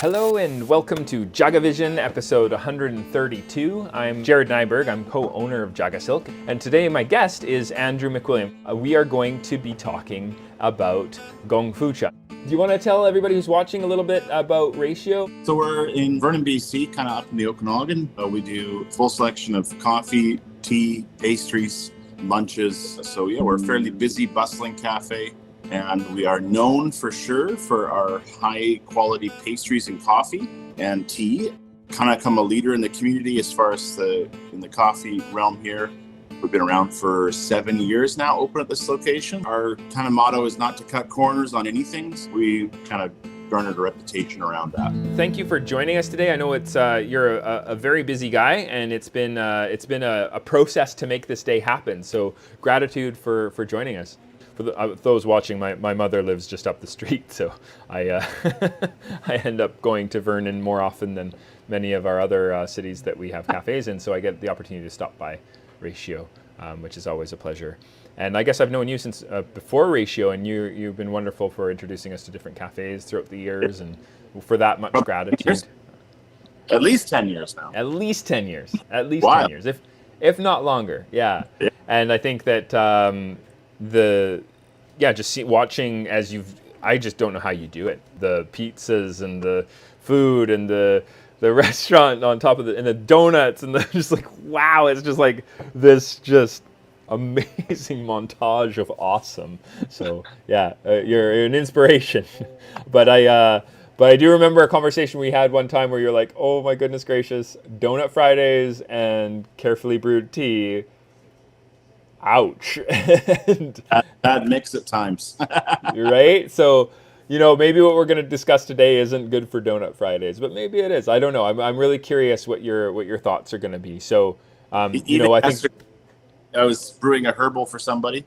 Hello and welcome to JagaVision episode 132. I'm Jared Nyberg, I'm co-owner of JagaSilk, and today my guest is Andrew McWilliam. We are going to be talking about Gongfucha. Do you want to tell everybody who's watching a little bit about Ratio? So we're in Vernon, BC, kind of up in the Okanagan. We do full selection of coffee, tea, pastries, lunches. So yeah, we're a fairly busy, bustling cafe. And we are known for sure for our high quality pastries and coffee and tea. Kind of become a leader in the community as far as in the coffee realm here. We've been around for 7 years now, open at this location. Our kind of motto is not to cut corners on anything. So we kind of garnered a reputation around that. Thank you for joining us today. I know it's you're a very busy guy, and it's been a process to make this day happen. So gratitude for joining us. For those watching, my mother lives just up the street, so I I end up going to Vernon more often than many of our other cities that we have cafes in. So I get the opportunity to stop by Ratio, which is always a pleasure. And I guess I've known you since before Ratio, and you've been wonderful for introducing us to different cafes throughout the years, and for that much gratitude. At least 10 years now. At least 10 years. At least Wow. 10 years, if not longer. Yeah. And I think that watching as I just don't know how you do it. The pizzas and the food and the restaurant on top of and the donuts and just like, wow, it's just like this just amazing montage of awesome. So yeah, you're an inspiration. But I do remember a conversation we had one time where you're like, oh my goodness gracious, donut Fridays and carefully brewed tea. Ouch. Bad mix at times. Right? So, maybe what we're going to discuss today isn't good for Donut Fridays, but maybe it is. I don't know. I'm really curious what your thoughts are going to be. So, I think I was brewing a herbal for somebody.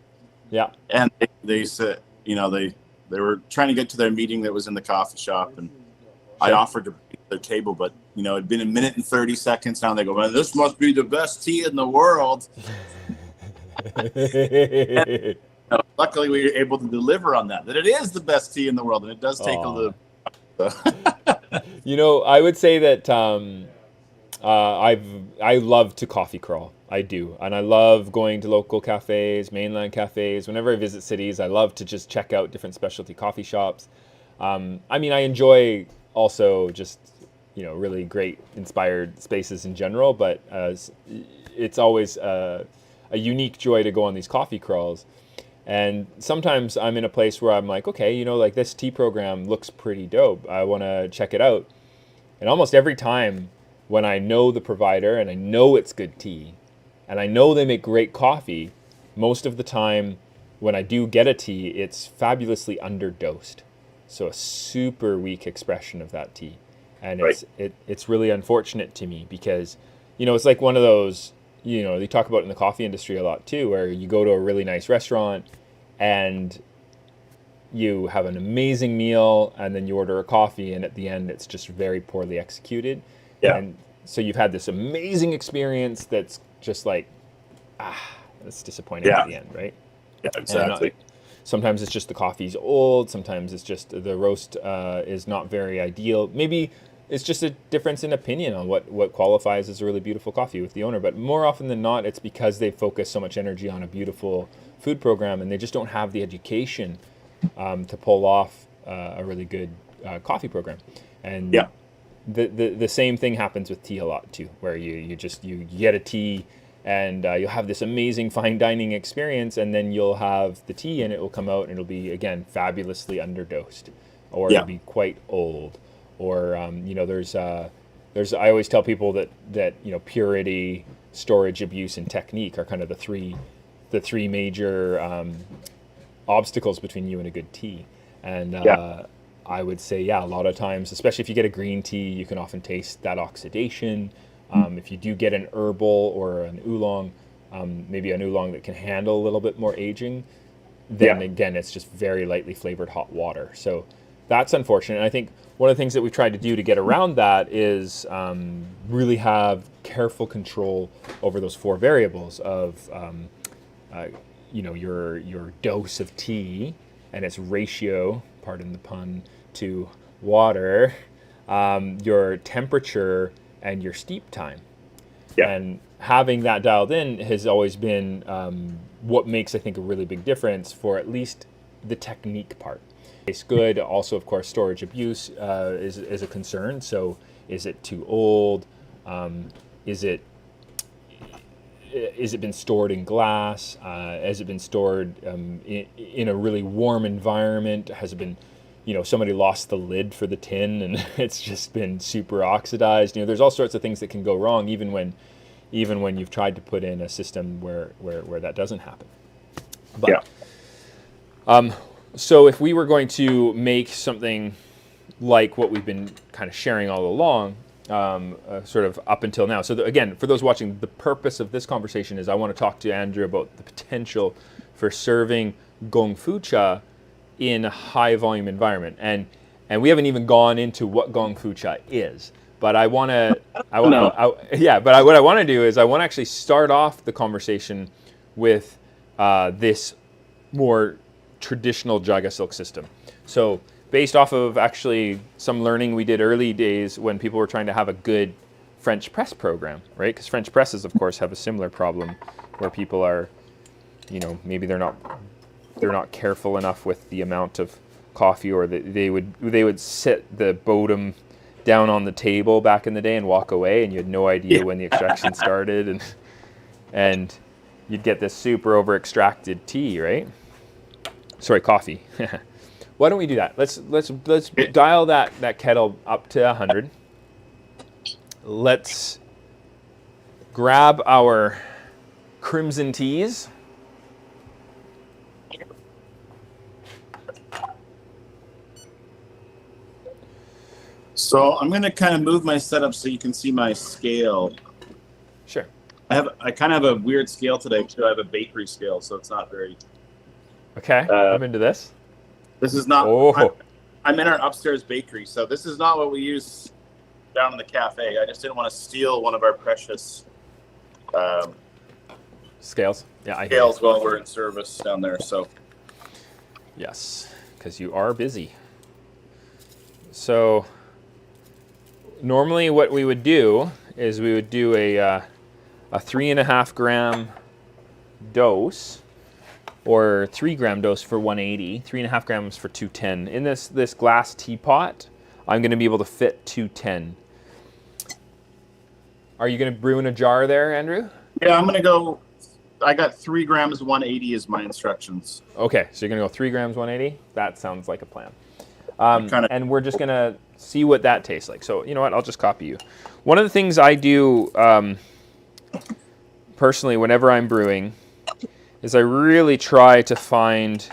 Yeah. And they said, they were trying to get to their meeting that was in the coffee shop, and I offered to bring their table, but it'd been 1 minute and 30 seconds. Now they go, man, this must be the best tea in the world. And, luckily, we were able to deliver on that it is the best tea in the world, and it does take a little. I would say that I love to coffee crawl. I do, and I love going to local cafes, mainland cafes. Whenever I visit cities, I love to just check out different specialty coffee shops. I enjoy also just really great inspired spaces in general, but it's always a unique joy to go on these coffee crawls. And sometimes I'm in a place where I'm like, okay, like this tea program looks pretty dope. I want to check it out. And almost every time when I know the provider and I know it's good tea and I know they make great coffee, most of the time when I do get a tea, it's fabulously underdosed. So a super weak expression of that tea. And it's really unfortunate to me because, it's like one of those, they talk about in the coffee industry a lot too, where you go to a really nice restaurant and you have an amazing meal and then you order a coffee and at the end it's just very poorly executed. Yeah. And so you've had this amazing experience that's just like, that's disappointing at the end, right? Yeah, exactly. Sometimes it's just the coffee's old. Sometimes it's just the roast is not very ideal. Maybe it's just a difference in opinion on what qualifies as a really beautiful coffee with the owner. But more often than not, it's because they focus so much energy on a beautiful food program and they just don't have the education to pull off a really good coffee program. And the same thing happens with tea a lot too, where you get a tea and you'll have this amazing fine dining experience, and then you'll have the tea and it will come out and it'll be, again, fabulously underdosed, or it'll be quite old. Or there's I always tell people that purity, storage, abuse, and technique are kind of the three major obstacles between you and a good tea. And I would say a lot of times, especially if you get a green tea, you can often taste that oxidation. If you do get an herbal or an oolong, maybe an oolong that can handle a little bit more aging, then again it's just very lightly flavored hot water. So that's unfortunate. And I think one of the things that we've tried to do to get around that is really have careful control over those 4 variables of your dose of tea and its ratio, pardon the pun, to water, your temperature and your steep time. Yeah. And having that dialed in has always been what makes, I think, a really big difference for at least the technique part. It's good. Also, of course, storage abuse is a concern. So is it too old? Is it been stored in glass? Has it been stored in a really warm environment? Has it been, somebody lost the lid for the tin and it's just been super oxidized? There's all sorts of things that can go wrong even when you've tried to put in a system where that doesn't happen. But so if we were going to make something like what we've been kind of sharing all along, sort of up until now. So again, for those watching, the purpose of this conversation is I want to talk to Andrew about the potential for serving Gongfucha in a high volume environment. And we haven't even gone into what Gongfucha is. But what I want to do is I want to actually start off the conversation with this more traditional JagaSilk system. So based off of actually some learning we did early days when people were trying to have a good French press program, right? Because French presses, of course, have a similar problem where people are, maybe they're not careful enough with the amount of coffee, or they would sit the Bodum down on the table back in the day and walk away, and you had no idea when the extraction started, and you'd get this super over extracted tea, right? Sorry, coffee. Why don't we do that? Let's dial that kettle up to 100. Let's grab our crimson teas. So I'm going to kind of move my setup so you can see my scale. Sure. I kind of have a weird scale today too. I have a bakery scale, so it's not very. Okay, I'm into this. This is not. Oh. I'm in our upstairs bakery, so this is not what we use down in the cafe. I just didn't want to steal one of our precious scales. Yeah, scales while we're in service down there. So. Yes, because you are busy. So. Normally what we would do is we would do a 3.5 gram dose, or 3 gram dose for 180, 3.5 grams for 210. In this glass teapot, I'm going to be able to fit 210. Are you going to brew in a jar there, Andrew? Yeah, I'm going to go. I got 3 grams 180 is my instructions. Okay, so you're going to go 3 grams 180? That sounds like a plan. And we're just going to see what that tastes like. So, you know what? I'll just copy you. One of the things I do personally whenever I'm brewing is I really try to find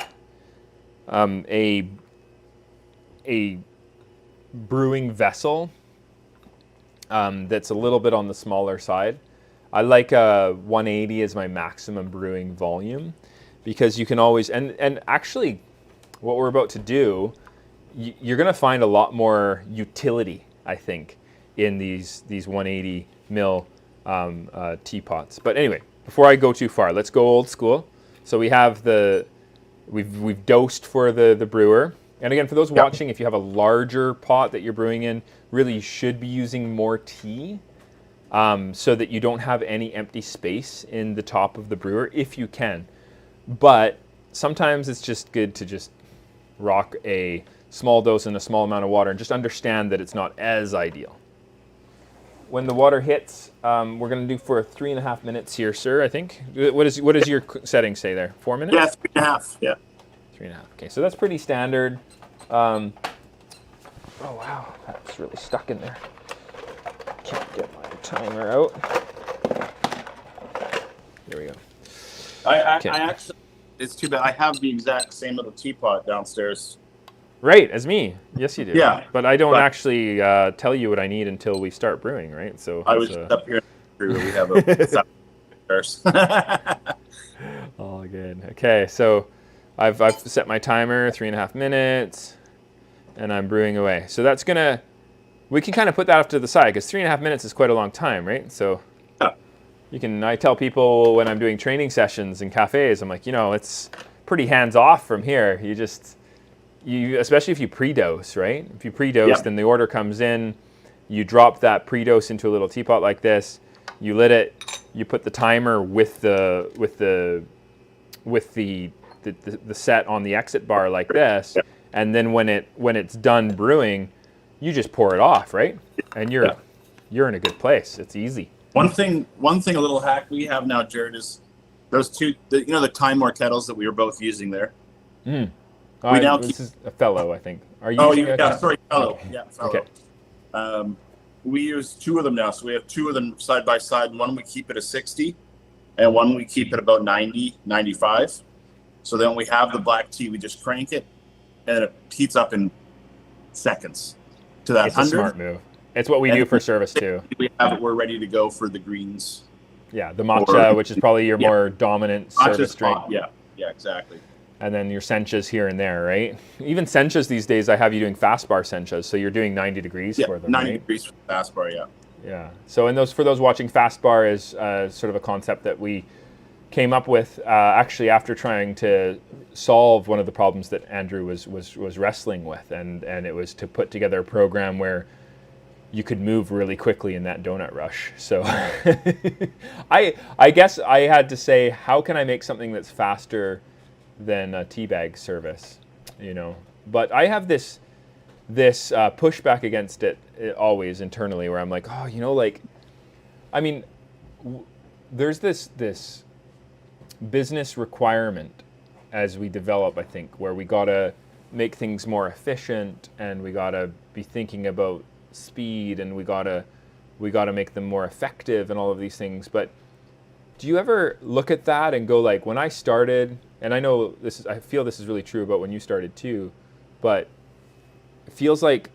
a brewing vessel that's a little bit on the smaller side. I like 180 as my maximum brewing volume, because you can always, and actually what we're about to do, you're going to find a lot more utility, I think, in these 180 mil teapots. But anyway, before I go too far, let's go old school. So we have we've dosed for the brewer. And again, for those watching, if you have a larger pot that you're brewing in, really you should be using more tea so that you don't have any empty space in the top of the brewer, if you can. But sometimes it's just good to just rock a small dose in a small amount of water and just understand that it's not as ideal. When the water hits, we're going to do for 3.5 minutes here, sir, I think. What does your setting say there? 4 minutes? Yeah, 3.5. Yeah. 3.5. Okay, so that's pretty standard. Oh, wow. That's really stuck in there. Can't get my timer out. There we go. I actually, it's too bad. I have the exact same little teapot downstairs. Right, as me. Yes, you do. Yeah. But I don't actually tell you what I need until we start brewing, right? So I was just up here where we have a all good. Okay, so I've set my timer, 3.5 minutes, and I'm brewing away. So that's gonna, we can kind of put that off to the side because 3.5 minutes is quite a long time, right? So you can, I tell people when I'm doing training sessions in cafes, I'm like, it's pretty hands off from here. especially if you pre-dose, right? If you pre-dose, then the order comes in, you drop that pre-dose into a little teapot like this, you lit it, you put the timer with the set on the exit bar like this, and then when it's done brewing, you just pour it off, right? And you're in a good place. It's easy. One thing, a little hack we have now, Jared, is those two, the Time More kettles that we were both using there. This is a fellow, I think. Are you? Fellow. Okay. Yeah, fellow. Okay. We use two of them now, so we have two of them side by side. One we keep at a 60, and one we keep at about 90, 95. So then we have the black tea, we just crank it, and it heats up in seconds to that 100. It's a smart move. It's what we do for service too. We're ready to go for the greens. Yeah, the matcha, which is probably your more dominant service drink. Yeah, exactly. And then your senchas here and there, right? Even senchas these days, I have you doing fast bar senchas, so you're doing 90 degrees for them, 90 right? degrees for fast bar, yeah. Yeah. So, for those watching, fast bar is sort of a concept that we came up with actually after trying to solve one of the problems that Andrew was wrestling with, and it was to put together a program where you could move really quickly in that donut rush. So I guess I had to say, how can I make something that's faster than a teabag service, But I have this pushback against it always internally, where I'm like, there's this business requirement as we develop, I think, where we gotta make things more efficient, and we gotta be thinking about speed, and we gotta make them more effective, and all of these things. But do you ever look at that and go, like, when I started, and I know I feel this is really true about when you started too, but it feels like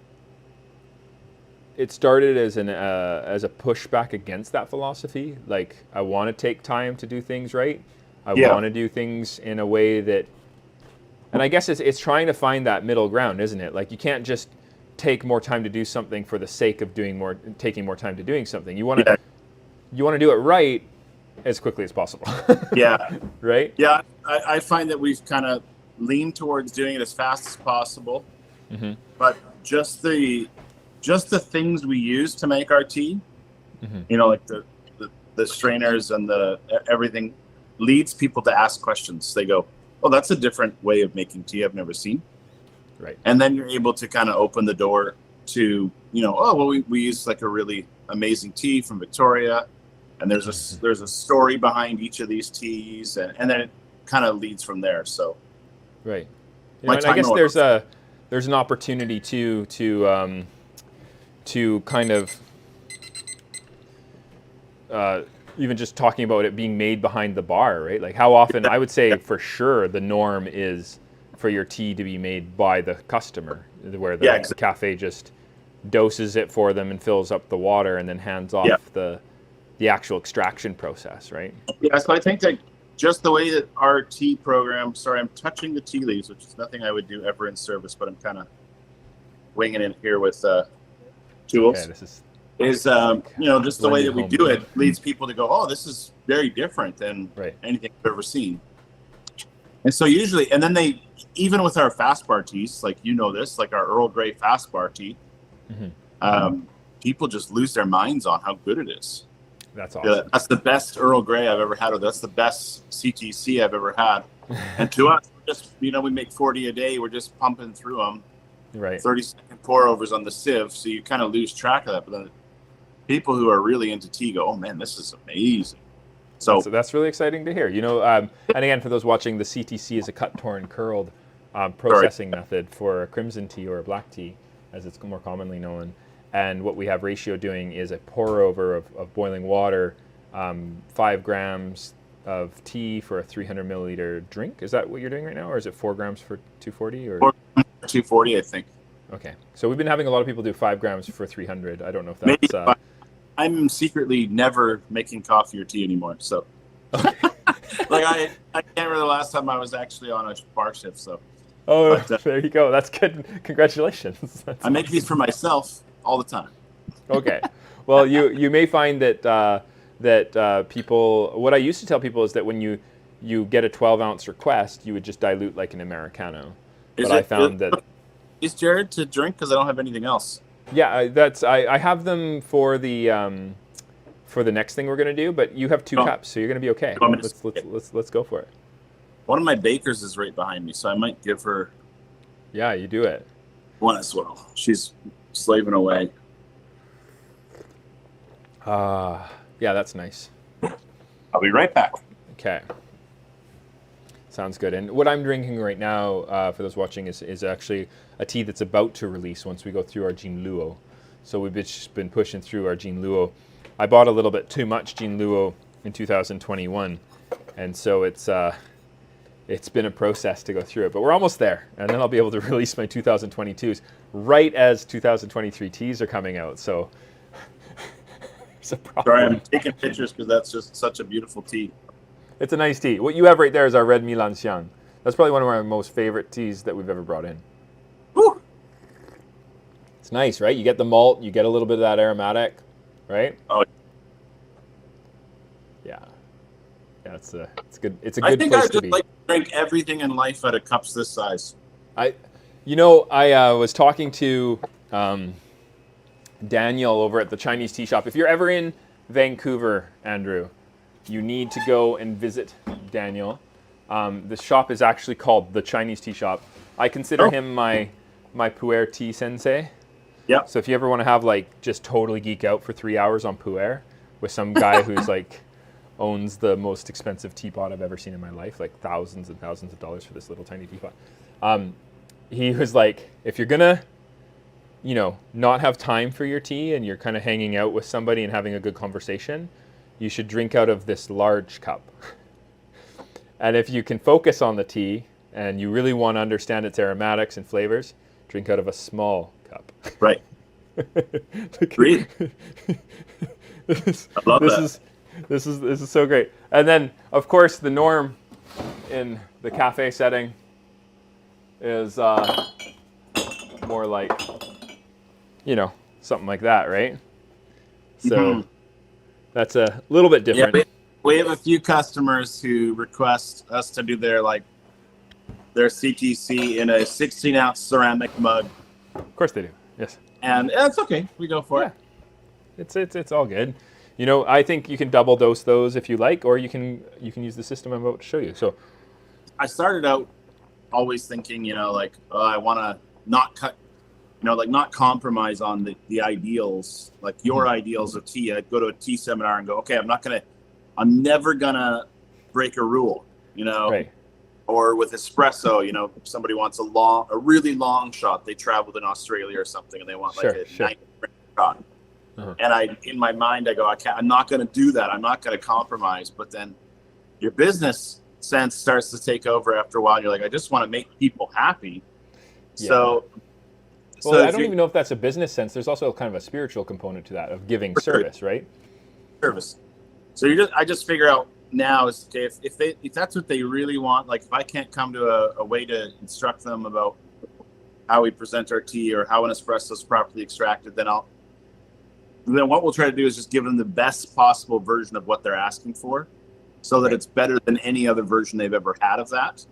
it started as a pushback against that philosophy. Like, I want to take time to do things right. I want to do things in a way that, and I guess it's trying to find that middle ground, isn't it? Like, you can't just take more time to do something for the sake of taking more time to doing something. You want to do it right as quickly as possible. Yeah. Right? Yeah, I find that we've kind of leaned towards doing it as fast as possible. Mm-hmm. But just the things we use to make our tea, like the strainers and the everything, leads people to ask questions. They go, "Oh, that's a different way of making tea I've never seen." Right. And then you're able to kind of open the door to, we use like a really amazing tea from Victoria, and there's a story behind each of these teas, and then it kind of leads from there. So, right. And I guess there's an opportunity to kind of even just talking about it being made behind the bar, right? Like, how often, I would say for sure the norm is for your tea to be made by the customer, where the cafe just doses it for them and fills up the water and then hands off the actual extraction process, right? Yeah, so I think that just the way that our tea program, sorry, I'm touching the tea leaves, which is nothing I would do ever in service, but I'm kind of winging it here with tools. Okay, this is just the way that we do it leads people to go, "Oh, this is very different than anything I've ever seen." And so usually, and then even with our fast bar teas, like this, like our Earl Grey fast bar tea, people just lose their minds on how good it is. That's awesome. That's the best Earl Grey I've ever had, or that's the best CTC I've ever had. And to us, just we make 40 a day. We're just pumping through them. Right. 30-second pour overs on the sieve, so you kind of lose track of that. But then people who are really into tea go, "Oh man, this is amazing." So that's really exciting to hear. And again, for those watching, the CTC is a cut, torn, curled processing method for a crimson tea or a black tea, as it's more commonly known. And what we have Ratio doing is a pour over of boiling water, 5 grams of tea for a 300 milliliter drink. Is that what you're doing right now, or is it 4 grams for 240? Or 240, I think. Okay, so we've been having a lot of people do 5 grams for 300. I don't know if that's. Maybe, I'm secretly never making coffee or tea anymore. So, I can't remember the last time I was actually on a bar shift. So. Oh, there you go. That's good. Congratulations. I make these for myself all the time. Okay. Well, you may find that people. What I used to tell people is that when you get a 12-ounce request, you would just dilute like an Americano. Is But I it found that, is Jared to drink because I don't have anything else? yeah, I have them for the next thing we're gonna do. But you have two Oh, cups, so you're gonna be okay. you want me to Let's go for it. one of my bakers is right behind me, so I might give her Yeah, you do it. one as well. She's slaving away. Yeah, that's nice. I'll be right back. Okay. Sounds good. And what I'm drinking right now, for those watching, is actually a tea that's about to release once we go through our Jin Luo. So we've just been pushing through our Jin Luo. I bought a little bit too much Jin Luo in 2021, and so it's been a process to go through it. But we're almost there, and then I'll be able to release my 2022s right as 2023 teas are coming out. So it's a problem. Sorry, I'm taking pictures because that's just such a beautiful tea. It's a nice tea. What you have right there is our red Milan Xiang. That's probably one of our most favorite teas that we've ever brought in. Whew. It's nice, right? You get the malt, you get a little bit of that aromatic, right? Oh, Yeah. Yeah, it's good. It's a I good think place I to just be. like to drink everything in life out of cups this size. I was talking to Daniel over at the Chinese tea shop. If you're ever in Vancouver, Andrew, you need to go and visit Daniel. The shop is actually called the Chinese tea shop. I consider him my pu'er tea sensei. Yep. So if you ever want to have just totally geek out for 3 hours on pu'er with some guy who's owns the most expensive teapot I've ever seen in my life, like thousands and thousands of dollars for this little tiny teapot. He was like, if you're gonna, not have time for your tea and you're kind of hanging out with somebody and having a good conversation, you should drink out of this large cup. And if you can focus on the tea and you really want to understand its aromatics and flavors, drink out of a small cup. Right. Agreed. I love that. This is so great. And then, of course, the norm in the cafe setting is more like, something like that, right? So that's a little bit different. Yeah, we have a few customers who request us to do their CTC in a 16-ounce ceramic mug. Of course they do. Yes. And it's okay. We go for it. It's all good. I think you can double dose those if you like, or you can use the system I'm about to show you. So I started out always thinking, I want to not cut, not compromise on the ideals, like your ideals of tea. I'd go to a tea seminar and go, okay, I'm never gonna break a rule, Right. Or with espresso, if somebody wants a really long shot, they traveled in Australia or something and they want a 90-minute shot. Uh-huh. And in my mind, I go, I'm not going to do that. I'm not going to compromise. But then your business sense starts to take over after a while. You're like, I just want to make people happy. Yeah. So I don't even know if that's a business sense. There's also kind of a spiritual component to that of giving service, right? Service. So I just figure out now is, okay, if that's what they really want, like if I can't come to a way to instruct them about how we present our tea or how an espresso is properly extracted, then what we'll try to do is just give them the best possible version of what they're asking for, so that it's better than any other version they've ever had of that.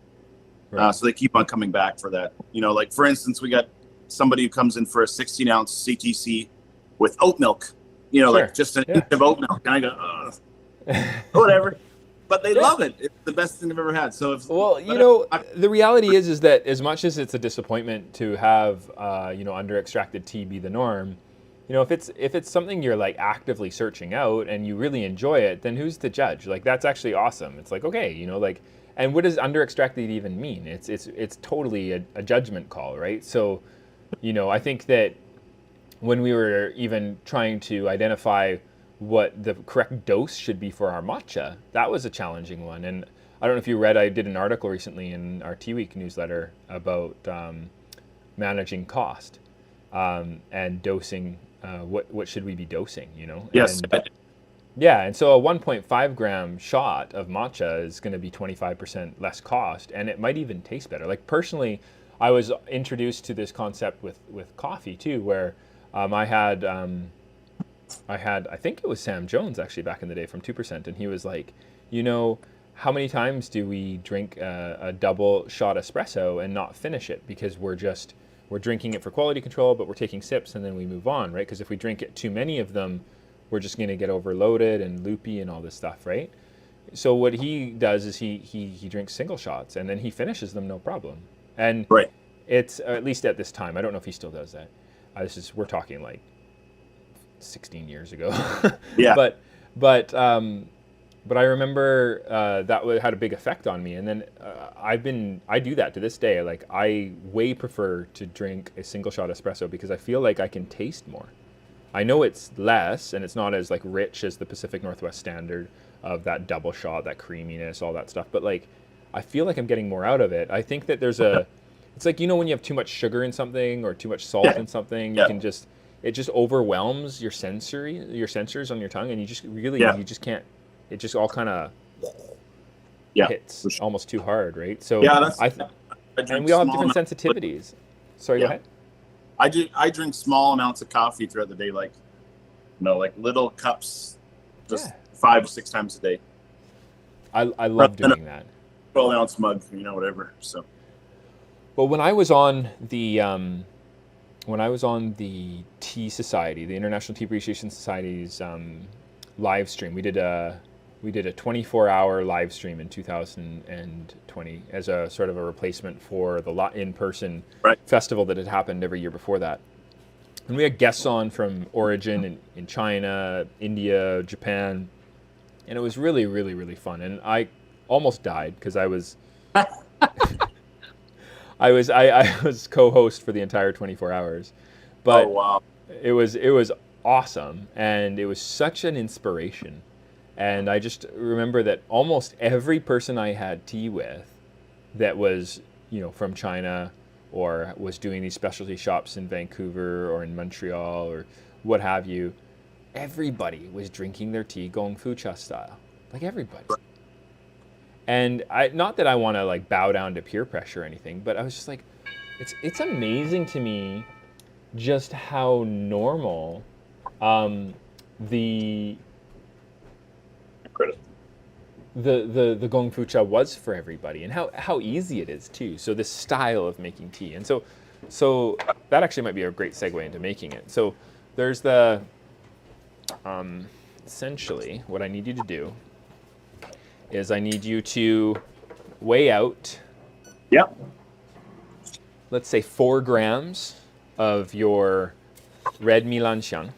Right. So they keep on coming back for that. Like for instance, we got somebody who comes in for a 16-ounce CTC with oat milk, like just an inch of oat milk. And I go, whatever. But they love it. It's the best thing they've ever had. So the reality is that as much as it's a disappointment to have, under extracted tea be the norm, if it's something you're actively searching out and you really enjoy it, then who's to judge? That's actually awesome. It's okay, and what does under extracted even mean? It's totally a judgment call, right? So, I think that when we were even trying to identify what the correct dose should be for our matcha, that was a challenging one. And I don't know if you read, I did an article recently in our Tea Week newsletter about managing cost and dosing. What should we be dosing, Yes. And so a 1.5 gram shot of matcha is going to be 25% less cost, and it might even taste better. Personally, I was introduced to this concept with coffee too, where I had I think it was Sam Jones actually back in the day from 2%, and he was like, how many times do we drink a double shot espresso and not finish it because we're drinking it for quality control, but we're taking sips and then we move on, right? Because if we drink it too many of them, we're just going to get overloaded and loopy and all this stuff, right? So what he does is he drinks single shots and then he finishes them no problem. And Right. it's at least at this time. I don't know if he still does that. We're talking like 16 years ago. Yeah. But I remember that had a big effect on me. And then I do that to this day. Like I way prefer to drink a single shot espresso because I feel like I can taste more. I know it's less and it's not as like rich as the Pacific Northwest standard of that double shot, that creaminess, all that stuff. But like, I feel like I'm getting more out of it. I think that it's like, when you have too much sugar in something or too much salt in something, it just overwhelms your sensors on your tongue, and you just can't. It just all kind of hits for sure. almost too hard, right? So and we all have different sensitivities. Sorry, go ahead. I drink small amounts of coffee throughout the day, like little cups, just 5 to 6 times a day. I love doing that. 12-ounce mug, whatever. So. Well, when I was on the Tea Society, the International Tea Appreciation Society's live stream, we did a 24-hour live stream in 2020 as a sort of a replacement for the in-person festival that had happened every year before that. And we had guests on from origin in China, India, Japan, and it was really, really, really fun. And I almost died because I was I was co-host for the entire 24 hours, but it was awesome, and it was such an inspiration. And I just remember that almost every person I had tea with that was, from China or was doing these specialty shops in Vancouver or in Montreal or what have you, everybody was drinking their tea Gongfucha style, like everybody. And not that I want to like bow down to peer pressure or anything, but I was just like, it's amazing to me just how normal the Gongfucha was for everybody, and how easy it is too. So this style of making tea, and so that actually might be a great segue into making it. So there's the essentially what I need you to do is I need you to weigh out, let's say 4 grams of your red milanxiang.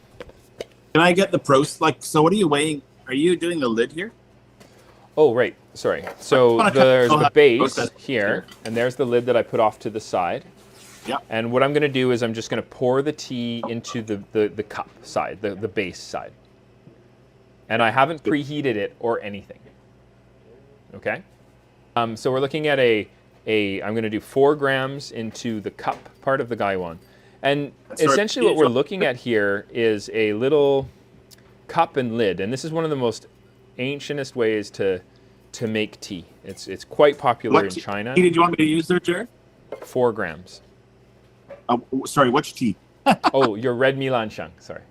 Can I get the so what are you weighing? Are you doing the lid here? Oh, right. Sorry. So there's the base here, and there's the lid that I put off to the side. Yeah. And what I'm going to do is I'm just going to pour the tea into the cup side, the base side. And I haven't preheated it or anything. Okay? So we're looking at I'm going to do 4 grams into the cup part of the gaiwan. And essentially what we're looking at here is a little cup and lid. And this is one of the most ancientest ways to make tea. It's quite popular in China. Tea did you want me to use there, Jared? 4 grams. Sorry, which tea? Oh, your red milanxiang, sorry.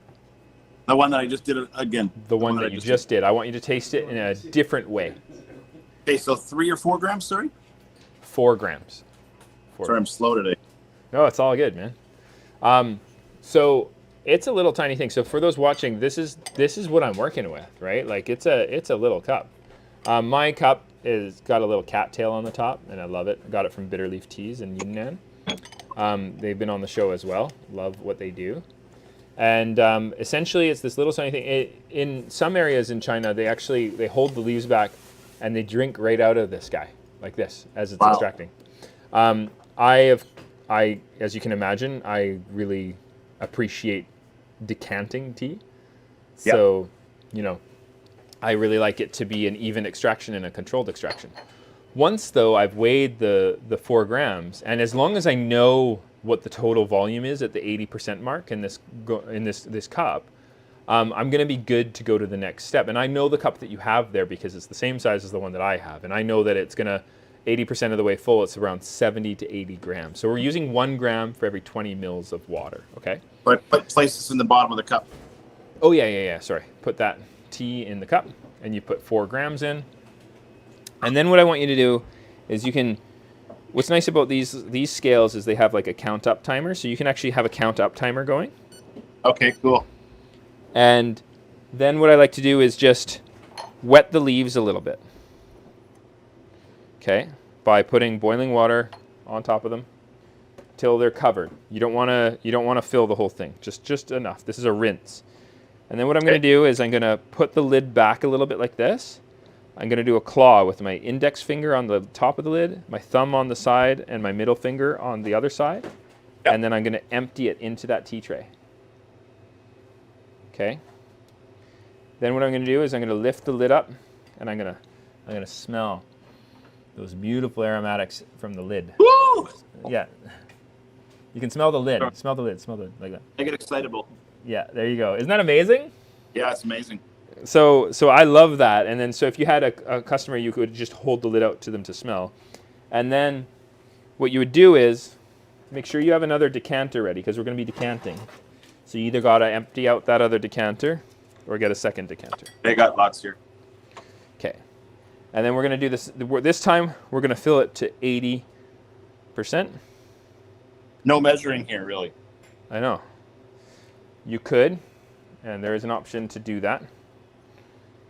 The one that I just did again. The one that you just did. I want you to taste it in a different way. Okay, so 3 or 4 grams, sorry? 4 grams. Sorry, I'm slow today. No, it's all good, man. So it's a little tiny thing. So for those watching, this is what I'm working with, right? Like it's a little cup. My cup is got a little cattail on the top, and I love it. I got it from Bitter Leaf Teas in Yunnan. They've been on the show as well. Love what they do. And essentially, it's this little tiny thing. In some areas in China, they hold the leaves back, and they drink right out of this guy, like this, as it's extracting. As you can imagine, I really appreciate decanting tea. So, I really like it to be an even extraction and a controlled extraction. Once, though, I've weighed the 4 grams, and as long as I know what the total volume is at the 80% mark in this cup, I'm going to be good to go to the next step. And I know the cup that you have there because it's the same size as the one that I have, and I know that it's going to 80% of the way full. It's around 70 to 80 grams. So we're using 1 gram for every 20 mils of water. Okay. But place this in the bottom of the cup. Oh yeah. Sorry. Put that tea in the cup, and you put 4 grams in. And then what I want you to do is you can, what's nice about these scales is they have like a count up timer. So you can actually have a count up timer going. Okay, cool. And then what I like to do is just wet the leaves a little bit. Okay, by putting boiling water on top of them till they're covered. You don't want to fill the whole thing. Just enough. This is a rinse. And then what I'm going to do is I'm going to put the lid back a little bit like this. I'm going to do a claw with my index finger on the top of the lid, my thumb on the side, and my middle finger on the other side. Yep. And then I'm going to empty it into that tea tray. Okay. Then what I'm going to do is I'm going to lift the lid up, and I'm going to smell those beautiful aromatics from the lid. Woo! Yeah. You can smell the lid. Smell the lid. Smell the lid like that. I get excitable. Yeah, there you go. Isn't that amazing? Yeah, it's amazing. So I love that. And then so if you had a customer, you could just hold the lid out to them to smell. And then what you would do is make sure you have another decanter ready because we're going to be decanting. So you either got to empty out that other decanter or get a second decanter. They got lots here. Okay. And then we're going to do this. This time we're going to fill it to 80%. No measuring here, really. I know. You could, and there is an option to do that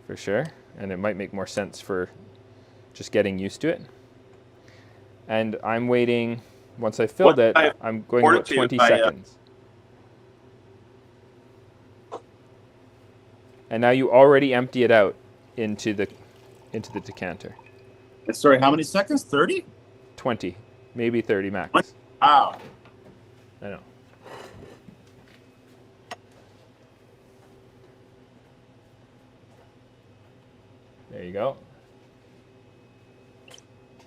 for sure. And it might make more sense for just getting used to it. And I'm waiting, once I filled it, I'm going about 20 seconds. And now you already empty it out into the decanter. Sorry, how many seconds? 30? 20, maybe 30 max. What? Wow. I know. There you go. You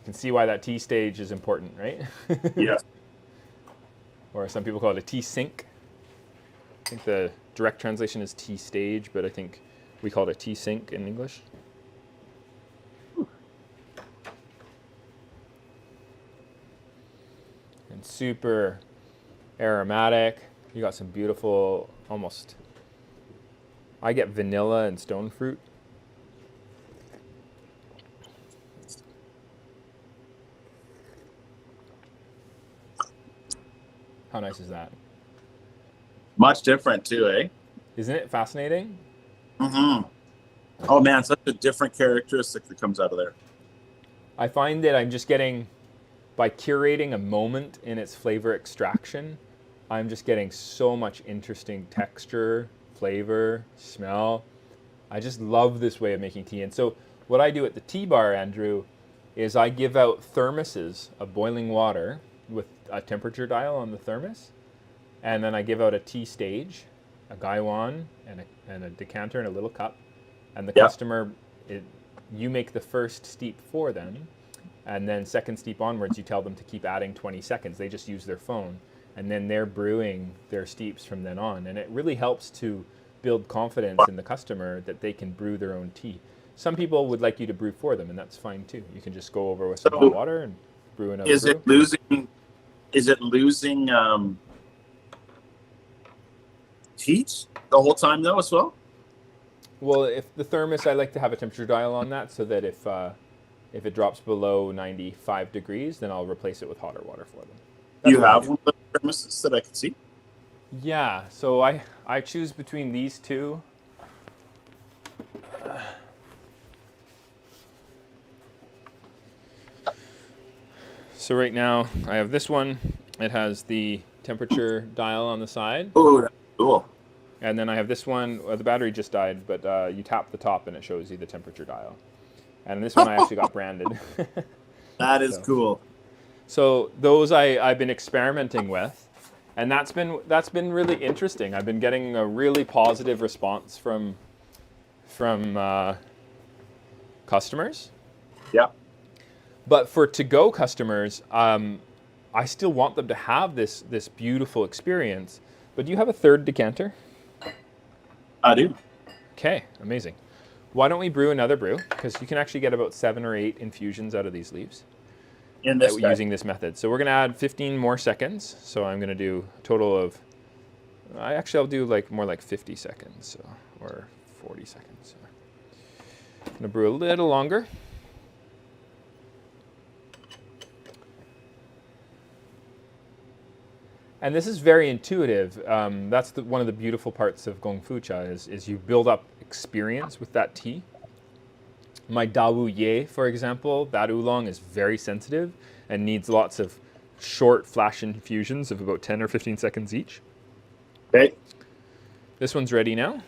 can see why that tea stage is important, right? Yes. Or some people call it a tea sink. I think the direct translation is tea stage, but I think we call it a tea sink in English. And super aromatic. You got some beautiful, almost, I get vanilla and stone fruit. How nice is that? Much different too, eh? Isn't it fascinating? Mm-hmm. Oh man, such a different characteristic that comes out of there. I find that I'm just getting, by curating a moment in its flavor extraction, I'm just getting so much interesting texture, flavor, smell. I just love this way of making tea. And so what I do at the tea bar, Andrew, is I give out thermoses of boiling water with a temperature dial on the thermos. And then I give out a tea stage, a gaiwan, and a decanter and a little cup. And the customer, you make the first steep for them. And then second steep onwards, you tell them to keep adding 20 seconds. They just use their phone. And then they're brewing their steeps from then on. And it really helps to build confidence in the customer that they can brew their own tea. Some people would like you to brew for them, and that's fine too. You can just go over with some hot water and brew another brew. Is it losing heat the whole time though as well? Well, if the thermos, I like to have a temperature dial on that so that if it drops below 95 degrees, then I'll replace it with hotter water for them. You have one of the thermoses that I can see? Yeah, so I choose between these two. So right now I have this one. It has the temperature dial on the side. Oh, that's cool. And then I have this one. The battery just died, but you tap the top and it shows you the temperature dial. And this one I actually got branded. That is cool. So those I've been experimenting with, and that's been really interesting. I've been getting a really positive response from customers. Yeah. But for to-go customers, I still want them to have this beautiful experience. But do you have a third decanter? I do. Okay, amazing. Why don't we brew another brew? Because you can actually get about 7 or 8 infusions out of these leaves using this method. So we're going to add 15 more seconds. So I'm going to do a total of, I'll do more like 50 seconds or 40 seconds. So I'm going to brew a little longer. And this is very intuitive. That's one of the beautiful parts of Gongfucha is you build up experience with that tea. My Dawu Ye, for example, that oolong is very sensitive and needs lots of short flash infusions of about 10 or 15 seconds each. Okay. This one's ready now.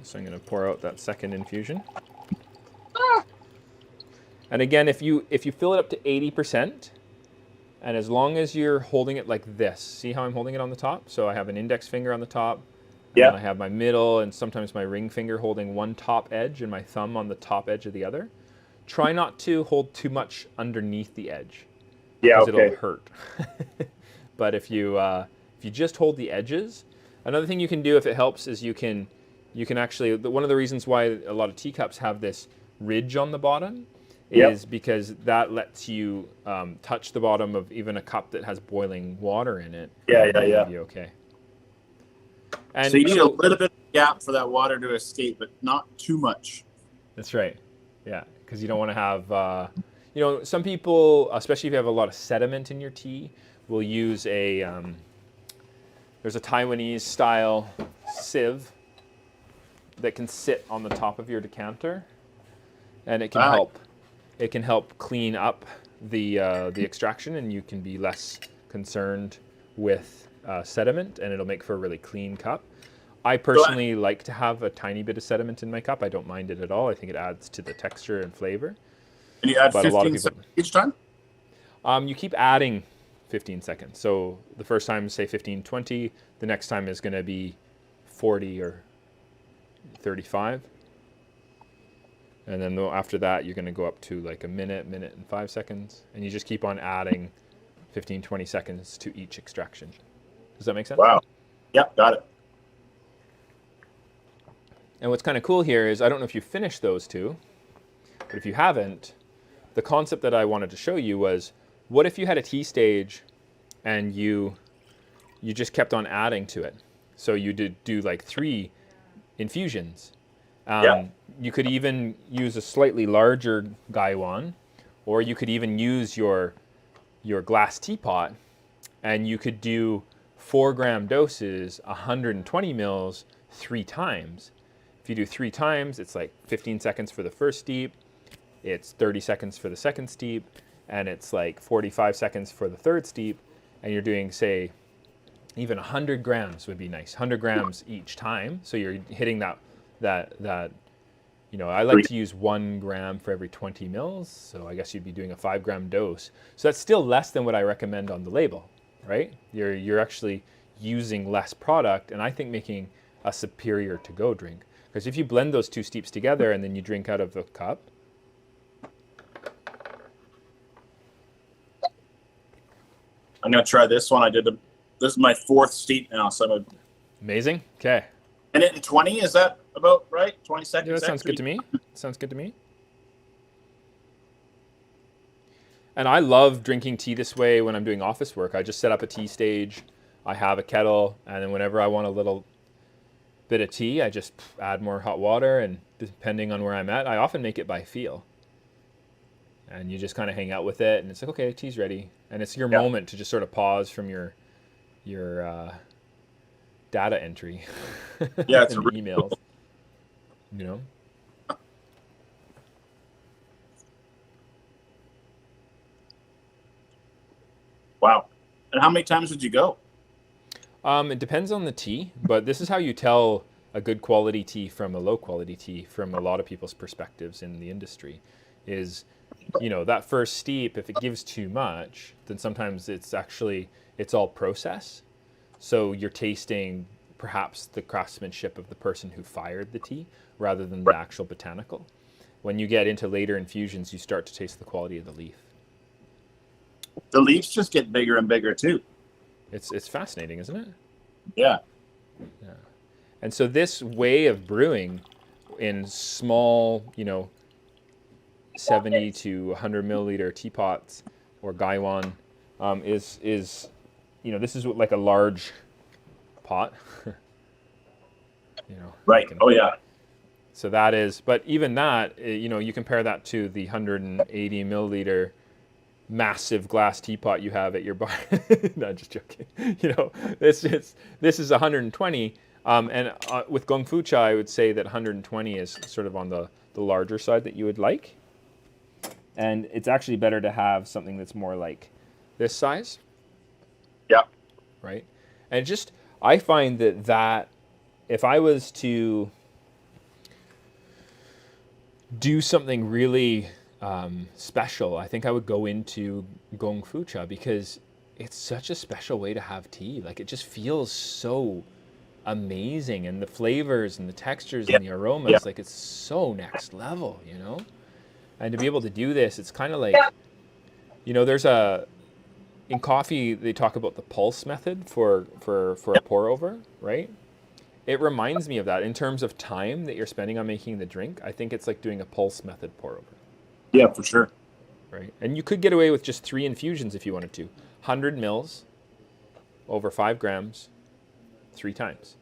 So I'm going to pour out that second infusion. And again, if you fill it up to 80%, and as long as you're holding it like this, see how I'm holding it on the top? So I have an index finger on the top, and then I have my middle and sometimes my ring finger holding one top edge and my thumb on the top edge of the other. Try not to hold too much underneath the edge, because it'll hurt. But if you just hold the edges, another thing you can do if it helps is you can actually, one of the reasons why a lot of teacups have this ridge on the bottom is because that lets you touch the bottom of even a cup that has boiling water in it. It'll be okay. And so you need a little bit of gap for that water to escape, but not too much. That's right. Yeah, because you don't want to have, some people, especially if you have a lot of sediment in your tea, will use there's a Taiwanese style sieve that can sit on the top of your decanter, and it can help. It can help clean up the extraction, and you can be less concerned with sediment, and it'll make for a really clean cup. I personally like to have a tiny bit of sediment in my cup. I don't mind it at all. I think it adds to the texture and flavor. And you add 15 seconds each time? You keep adding 15 seconds. So the first time, say 15, 20. The next time is going to be 40 or 35. And then after that, you're going to go up to like a minute and 5 seconds. And you just keep on adding 15, 20 seconds to each extraction. Does that make sense? Wow. Yep, got it. And what's kind of cool here is, I don't know if you finished those two, but if you haven't, the concept that I wanted to show you was, what if you had a tea stage and you just kept on adding to it? So you do like 3 infusions. You could even use a slightly larger gaiwan, or you could even use your glass teapot, and you could do 4-gram doses, 120 mils, 3 times. If you do 3 times, it's like 15 seconds for the first steep, it's 30 seconds for the second steep, and it's like 45 seconds for the third steep, and you're doing, say, even 100 grams would be nice, 100 grams each time. So you're hitting that I like to use 1 gram for every 20 mils. So I guess you'd be doing a 5-gram dose. So that's still less than what I recommend on the label, right? You're actually using less product, and I think making a superior to-go drink. Because if you blend those 2 steeps together and then you drink out of the cup, I'm going to try this one. This is my 4th steep now. So amazing. Okay. Minute and 20, is that about right? 20 seconds? Yeah, that sounds good to me. Sounds good to me. And I love drinking tea this way when I'm doing office work. I just set up a tea stage. I have a kettle, and then whenever I want a little bit of tea, I just add more hot water, and depending on where I'm at, I often make it by feel. And you just kind of hang out with it, and it's like, okay, tea's ready. And it's your moment to just sort of pause from your data entry. Yeah, it's and emails. You know? Wow. And how many times would you go? It depends on the tea, but this is how you tell a good quality tea from a low quality tea from a lot of people's perspectives in the industry is, that first steep, if it gives too much, then sometimes it's all process. So you're tasting perhaps the craftsmanship of the person who fired the tea rather than the actual botanical. When you get into later infusions, you start to taste the quality of the leaf. The leaves just get bigger and bigger too. It's fascinating, isn't it? Yeah. Yeah. And so this way of brewing in small, 70 to 100 milliliter teapots or gaiwan is this is like a large pot. Right. Oh yeah. So that is, but even that, you compare that to the 180 milliliter massive glass teapot you have at your bar. No, just joking. You know, this is 120, and with Gongfucha, I would say that 120 is sort of on the larger side that you would like, and it's actually better to have something that's more like this size. Yeah. Right, and just I find that if I was to do something really special, I think I would go into Gongfucha because it's such a special way to have tea. Like it just feels so amazing, and the flavors and the textures and the aromas, like it's so next level, you know? And to be able to do this, it's kind of like, you know, in coffee, they talk about the pulse method for a pour over, right? It reminds me of that in terms of time that you're spending on making the drink. I think it's like doing a pulse method pour over. Yeah, for sure. Right, and you could get away with just 3 infusions if you wanted to. 100 mils over 5 grams, 3 times.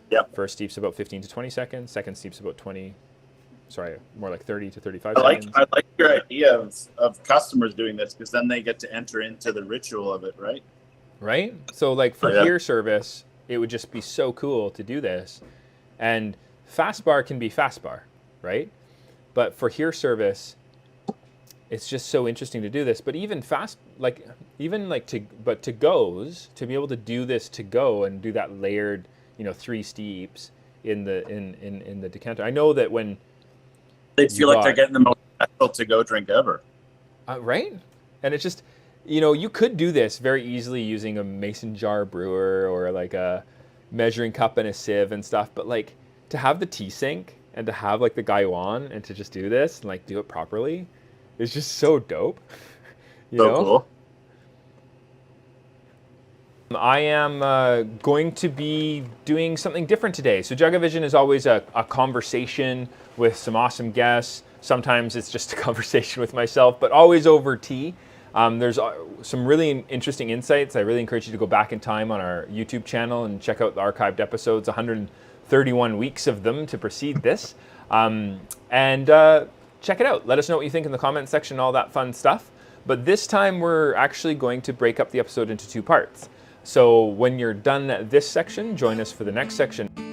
Yep. First steep's about 15 to 20 seconds. Second steep's about more like 30 to 35 seconds. I like your idea of customers doing this because then they get to enter into the ritual of it, right? Right? So like for here service, it would just be so cool to do this. And fast bar can be fast bar, right? But for here service, it's just so interesting to do this. But even to goes, to be able to do this to go and do that layered, you know, 3 steeps in the decanter. I know that when they feel like they're getting the most special to go drink ever. Right? And it's just, you know, you could do this very easily using a mason jar brewer or like a measuring cup and a sieve and stuff. But like to have the tea sink and to have like the gaiwan and to just do this and like do it properly is just so dope. You know? Cool. I am going to be doing something different today. So JagaVision is always a conversation with some awesome guests. Sometimes it's just a conversation with myself, but always over tea. There's some really interesting insights. I really encourage you to go back in time on our YouTube channel and check out the archived episodes, 131 weeks of them to precede this. Check it out. Let us know what you think in the comment section, all that fun stuff. But this time we're actually going to break up the episode into 2 parts. So when you're done this section, join us for the next section.